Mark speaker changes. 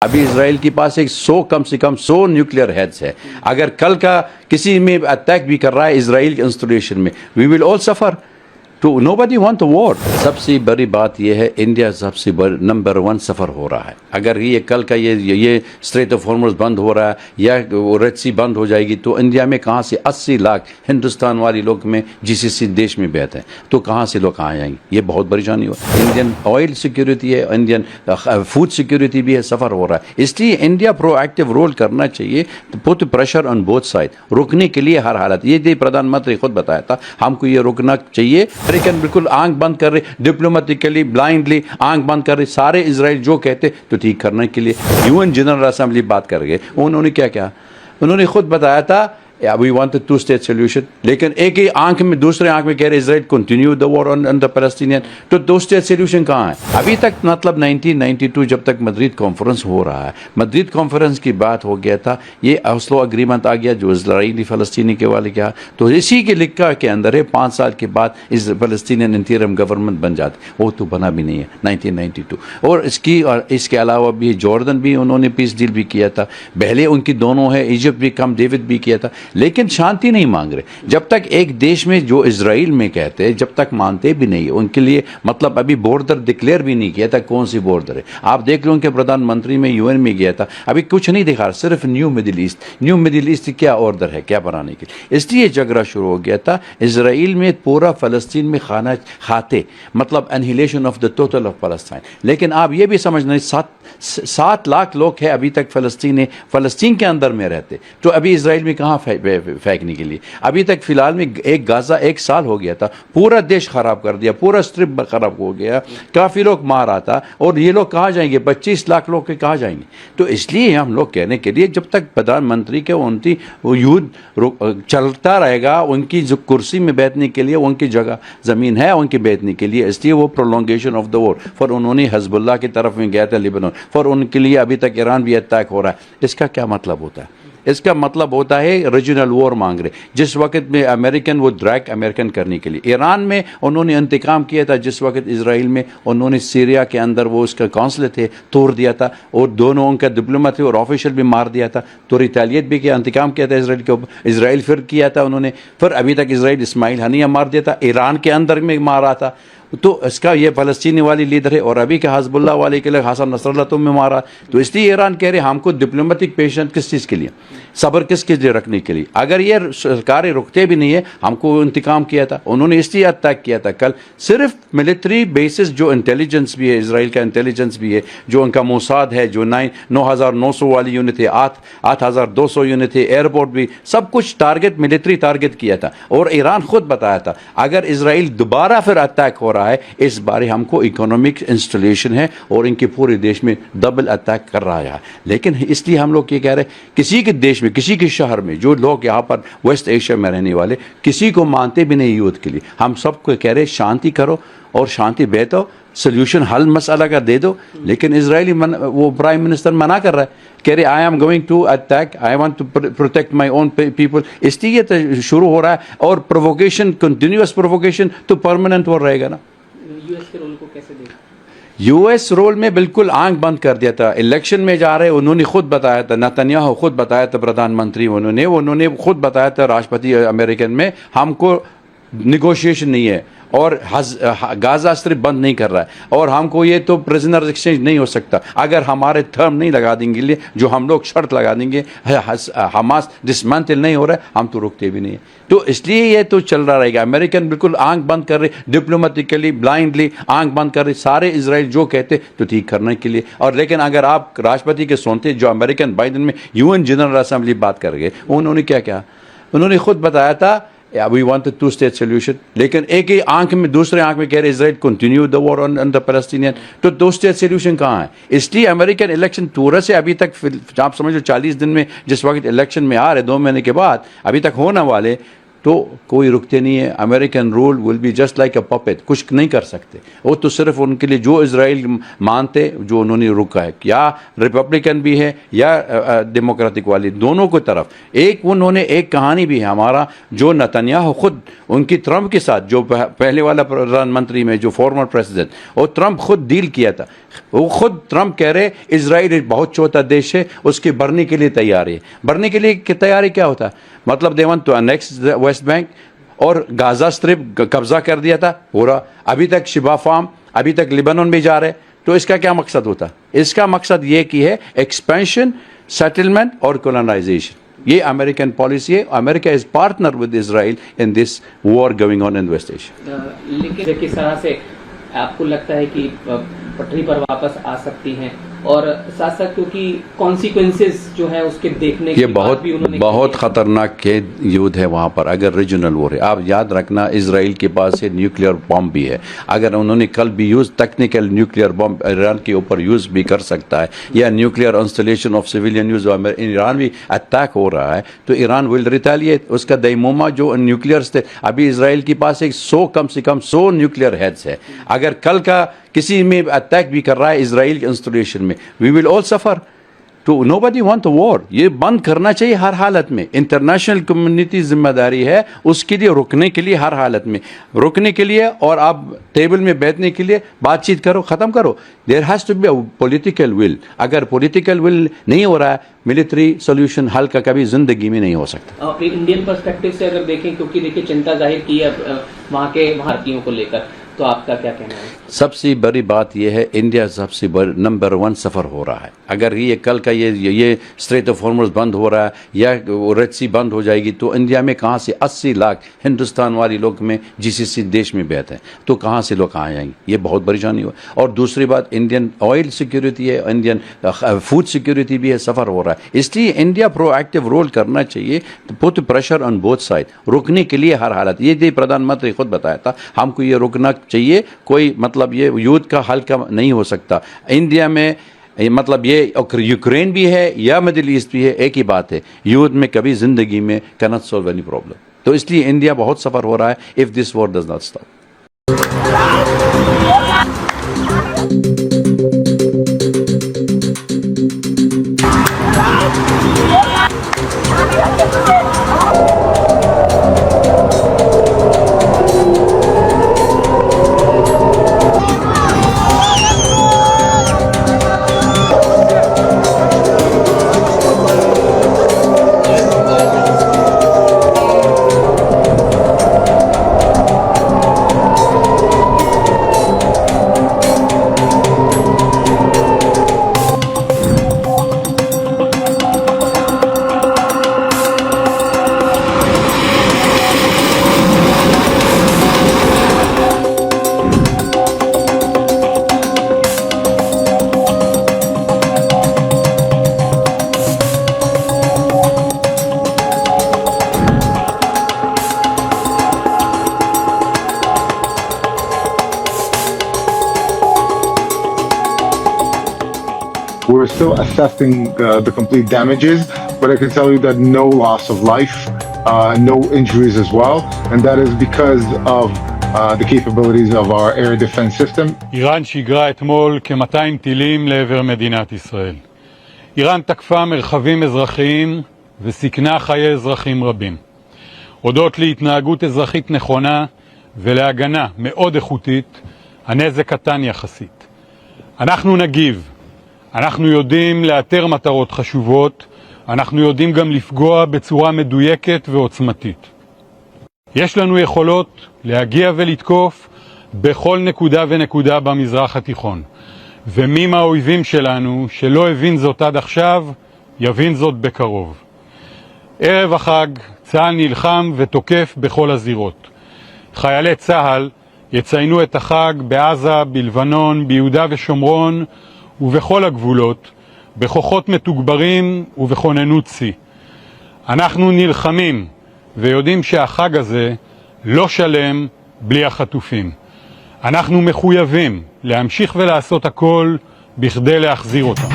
Speaker 1: अभी इसराइल के पास एक 100 कम से कम 100 न्यूक्लियर हेड्स है। अगर कल का किसी में अटैक भी कर रहा है इसराइल के इंस्टॉलेशन में, वी विल ऑल सफर। तो नोबडी वांट अ वॉर। सबसे बड़ी बात यह है, इंडिया सबसे नंबर 1 सफ़र हो रहा है। अगर ये कल का ये स्ट्रेट ऑफ हॉर्मुज़ बंद हो रहा है या रेड सी बंद हो जाएगी तो इंडिया में कहाँ से 80 लाख हिंदुस्तान वाले लोग में जीसीसी देश में बैठे हैं, तो कहाँ से लोग कहाँ जाएंगे? ये बहुत परेशानी हो। इंडियन ऑयल सिक्योरिटी है, इंडियन फूड सिक्योरिटी भी है, सफ़र हो रहा है। इसलिए इंडिया प्रोएक्टिव रोल करना चाहिए, put pressure on both side, रोकने के लिए हर हालत। ये प्रधानमंत्री खुद बताया था, हमको ये रोकना चाहिए। अमेरिकन बिल्कुल आंख बंद कर रहे, डिप्लोमेटिकली ब्लाइंडली आंख बंद कर रहे, सारे इजराइल जो कहते तो ठीक करने के लिए। यूएन जनरल असेंबली बात कर गए, उन्होंने क्या किया? उन्होंने खुद बताया था वी वांट 2 स्टेट सोल्यूशन, लेकिन एक ही आंख में दूसरे आंख में कह रहे Israel continue the war on the Palestinian. तो 2 स्टेट सोल्यूशन कहाँ है अभी तक? मतलब 1992 जब तक मद्रिद कॉन्फ्रेंस हो रहा है, मद्रिद कॉन्फ्रेंस की बात हो गया था, ये ओस्लो एग्रीमेंट आ गया जो इजरायली फ़लस्तीनी के वाले क्या, तो इसी के लिखा के अंदर है 5 साल के बाद इस फ़लस्तीनियन इंटीरियम गवर्नमेंट बन जाती, वो तो बना भी नहीं है 1992। और इसके अलावा भी जॉर्डन भी उन्होंने पीस डील भी किया था, पहले उनकी दोनों है, इजिप्ट भी कम डेविड भी किया था, लेकिन शांति नहीं मांग रहे। जब तक एक देश में जो इजराइल में कहते हैं, जब तक मानते भी नहीं, उनके लिए मतलब अभी बॉर्डर डिक्लेयर भी नहीं किया था, कौन सी बॉर्डर है। आप देख लो उनके प्रधानमंत्री में यूएन में गया था, अभी कुछ नहीं दिखा, सिर्फ न्यू मिडिल ईस्ट क्या ऑर्डर है, क्या बनाने के लिए। इसलिए झगड़ा शुरू हो गया था। इजराइल में पूरा फ़लस्तीन में खाना खाते, मतलब annihilation of the total of Palestine. लेकिन आप ये भी समझना, 7 लाख लोग हैं अभी तक फ़लस्तीन के अंदर में रहते, तो अभी इजराइल में कहाँ फेंकने के लिए? अभी तक फिलहाल में एक गाजा 1 साल हो गया था, पूरा देश खराब कर दिया, पूरा स्ट्रिप खराब हो गया, काफ़ी लोग मारा था, और ये लोग कहाँ जाएंगे? 25 लाख लोग के कहाँ जाएंगे? तो इसलिए हम लोग कहने के लिए, जब तक प्रधानमंत्री के उनकी युद्ध चलता रहेगा, उनकी जो कुर्सी में बैठने के लिए उनकी जगह ज़मीन है उनके बैठने के लिए, इसलिए वो prolongation of the war for उन्होंने हिजबुल्लाह की तरफ में गया था लिबनान, फॉर उनके लिए अभी तक ईरान भी अटैक हो रहा है। इसका क्या मतलब होता है? इसका मतलब होता है रीजनल वॉर मांग रहे। जिस वक्त में अमेरिकन वो ड्रैग अमेरिकन करने के लिए, ईरान में उन्होंने इंतकाम किया था, जिस वक्त इजराइल में उन्होंने सीरिया के अंदर वो उसका कौंसलर थे तोड़ दिया था, और दोनों उनका डिप्लोमेट थे और ऑफिशियल भी मार दिया था, तो रिटेलिएट भी किया, इंतकाम किया था इजराइल के ऊपर। इजराइल फिर किया था उन्होंने, फिर अभी तक इजराइल इस्माइल हनिया मार दिया था, ईरान के अंदर में मारा था। तो इसका ये फ़लस्तीनी वाली लीडर है, और अभी के हिजबुल्लाह वाले के लिए हसन नसरल्लाह तो में मारा। तो इसलिए ईरान कह रहे हमको डिप्लोमेटिक पेशेंस किस चीज़ के लिए, सब्र किसके लिए रखने के लिए? अगर ये सरकारें रुकते भी नहीं है, हमको इंतकाम किया था उन्होंने, इसलिए अटैक किया था कल। सिर्फ मिलिट्री बेसिस जो इंटेलिजेंस भी है, इसराइल का इंटेलिजेंस भी है, जो उनका मोसाद है, जो 9,900 वाली यूनिट है, 8,200 यूनिट है, एयरपोर्ट भी, सब कुछ टारगेट मिलिट्री टारगेट किया था। और ईरान खुद बताया था अगर इसराइल दोबारा फिर अटैक हो रहा है, इस बार हमको इकोनॉमिक इंस्टॉलेशन है और इनके पूरे देश में डबल अटैक कर रहा है। लेकिन इसलिए हम लोग ये कह रहे हैं, किसी के देश में, किसी के शहर में, जो लोग यहाँ पर वेस्ट एशिया में रहने वाले, किसी को मानते भी नहीं युद्ध के लिए, हम सबको कह रहे शांति करो और शांति बैठो, सोल्यूशन हल मसला का दे दो। लेकिन इजरायली वो प्राइम मिनिस्टर मना कर रहा है, कह रहे I am going to attack, I want to protect my own people. इसलिए तो शुरू हो रहा है, और प्रोवोकेशन, कंटिन्यूअस प्रोवोकेशन तो परमानेंट हो रहेगा ना।
Speaker 2: यूएस के रोल को कैसे देखते?
Speaker 1: यूएस रोल में बिल्कुल आंख बंद कर दिया था। इलेक्शन में जा रहे, उन्होंने खुद बताया था, नेतन्याहू खुद बताया था, प्रधानमंत्री उन्होंने खुद बताया था राष्ट्रपति अमेरिकन में, हमको निगोशिएशन नहीं है और गाजा स्ट्रिप बंद नहीं कर रहा है, और हमको ये तो प्रिजनर एक्सचेंज नहीं हो सकता अगर हमारे थर्म नहीं लगा देंगे लिए, जो हम लोग शर्त लगा देंगे, हमास डिसमेंटल नहीं हो रहा है, हम तो रुकते भी नहीं है। तो इसलिए ये तो चल रहा रहेगा। अमेरिकन बिल्कुल आंख बंद कर रहे, डिप्लोमेटिकली ब्लाइंडली आंख बंद कर रहे, सारे इजराइल जो कहते तो ठीक करने के लिए। और लेकिन अगर आप राष्ट्रपति के सुनते, जो अमेरिकन बाइडन में यूएन जनरल असेंबली बात कर गए, उन्होंने क्या किया? उन्होंने खुद बताया था वी वांट 2 स्टेट सोल्यूशन, लेकिन एक ही आंख में दूसरे आंख में कह रहे Israel continue the war on the Palestinian. तो 2 स्टेट सोल्यूशन कहाँ है? इसलिए अमेरिकन इलेक्शन पूरे से अभी तक आप समझ लो 40 दिन में, जिस वक्त इलेक्शन में आ रहे 2 महीने के बाद, अभी तक होने वाले तो कोई रुकते नहीं है। American rule will be just like a puppet, कुछ नहीं कर सकते वो तो सिर्फ उनके लिए जो इजराइल मानते जो उन्होंने रुका है, या रिपब्लिकन भी है या डेमोक्रेटिक वाली, दोनों को तरफ एक उन्होंने एक कहानी भी है हमारा, जो नेतन्याहू खुद उनकी ट्रंप के साथ जो पहले वाला प्रधानमंत्री में जो फॉर्मर प्रेसिडेंट, और ट्रंप खुद डील किया था, वो खुद ट्रंप कह रहे इजराइल एक बहुत छोटा देश है, उसके भरने के लिए तैयार है। भरने के लिए तैयारी क्या होता है, मतलब they want to annex West Bank और गाजा स्ट्रिप कब्जा कर दिया था पूरा, अभी तक शिबा फार्म, अभी तक लिबानन में जा रहे, तो इसका क्या मकसद होता? इसका मकसद ये कि है एक्सपेंशन, सेटलमेंट और कॉलोनाइजेशन। ये अमेरिकन पॉलिसी है। America is partner with Israel in this war going on in West Asia.
Speaker 2: लेकिन किस तरह से आपको लगता है कि पटरी पर वापस आ सकती हैं, और साथ साथ क्योंकि कॉन्सिक्वेंसेस जो है उसके देखने
Speaker 1: ये बहुत खतरनाक के युद्ध है वहाँ पर, अगर रीजनल वॉर है। आप याद रखना इजराइल के पास से न्यूक्लियर बॉम्ब भी है, अगर उन्होंने कल भी use technical nuclear bomb Iran के ऊपर यूज भी कर सकता है, या nuclear installation of civilian use, Iran भी अटैक हो रहा है तो ईरान विल रिटेलिएट। उसका दैमोमा जो न्यूक्लियर थे, अभी इजराइल के पास एक 100 कम से कम 100 न्यूक्लियर हेड्स है। अगर कल का किसी में अटैक भी कर रहा है इजराइल के इंस्टॉलेशन में, वी विल ऑल सफर। तो नोबडी वांट वॉर। ये बंद करना चाहिए हर हालत में। इंटरनेशनल कम्युनिटी जिम्मेदारी है उसके लिए, रुकने के लिए, हर हालत में रुकने के लिए, और आप टेबल में बैठने के लिए बातचीत करो, ख़त्म करो। There has to be a political will. अगर पॉलिटिकल विल नहीं हो रहा है, मिलिट्री सोल्यूशन हल का कभी जिंदगी में नहीं हो सकता।
Speaker 2: इंडियन पर्सपेक्टिव से अगर देखें, क्योंकि देखिए चिंता जाहिर की है वहाँ के भारतीयों को लेकर, तो आपका क्या कहना है?
Speaker 1: सबसे बड़ी बात यह है, इंडिया सबसे नंबर 1 सफ़र हो रहा है। अगर ये कल का ये स्ट्रेट ऑफ हॉर्मुज़ बंद हो रहा है या रेड सी बंद हो जाएगी, तो इंडिया में कहाँ से 80 लाख हिंदुस्तान वाले लोग में जीसीसी देश में बैठे हैं, तो कहाँ से लोग कहाँ जाएंगे? ये बहुत परेशानी हो। और दूसरी बात, इंडियन ऑयल सिक्योरिटी है, इंडियन फूड सिक्योरिटी भी है, सफ़र हो रहा है। इसलिए इंडिया प्रोएक्टिव रोल करना चाहिए, put pressure on both side, रुकने के लिए हर हालत। ये प्रधानमंत्री खुद बताया था, हमको ये रुकना चाहिए, कोई मतलब ये युद्ध का हल का नहीं हो सकता इंडिया में। मतलब ये यूक्रेन भी है या मिडिल ईस्ट भी है, एक ही बात है, युद्ध में कभी जिंदगी में can not solve any problem. तो इसलिए इंडिया बहुत सफर हो रहा है if this war does not stop.
Speaker 3: We're still assessing the complete damages, but I can tell you that no loss of life, no injuries as well, and that is because of the capabilities of our air defense system.
Speaker 4: איראן שיגרה אתמול כ-200 טילים לעבר מדינת ישראל. איראן תקפה מרחבים אזרחיים וסיכנה חיי אזרחים רבים. הודות להתנהגות אזרחית נכונה ולהגנה מאוד איכותית, הנזק קטן יחסית. אנחנו נגיב. אנחנו יודעים לאתר מטרות חשובות, אנחנו יודעים גם לפגוע בצורה מדויקת ועוצמתית. יש לנו יכולות להגיע ולתקוף בכל נקודה ונקודה במזרח התיכון. ומי מהאויבים שלנו שלא הבין זאת עד עכשיו, יבין זאת בקרוב. ערב החג צה"ל נלחם ותוקף בכל הזירות. חיילי צה"ל יציינו את החג בעזה, בלבנון, ביהודה ושומרון, ובכל הגבולות, בכוחות מתוגברים ובכוננות שיא. אנחנו נלחמים ויודעים שהחג הזה לא שלם בלי החטופים. אנחנו מחויבים להמשיך ולעשות הכל בכדי להחזיר אותם.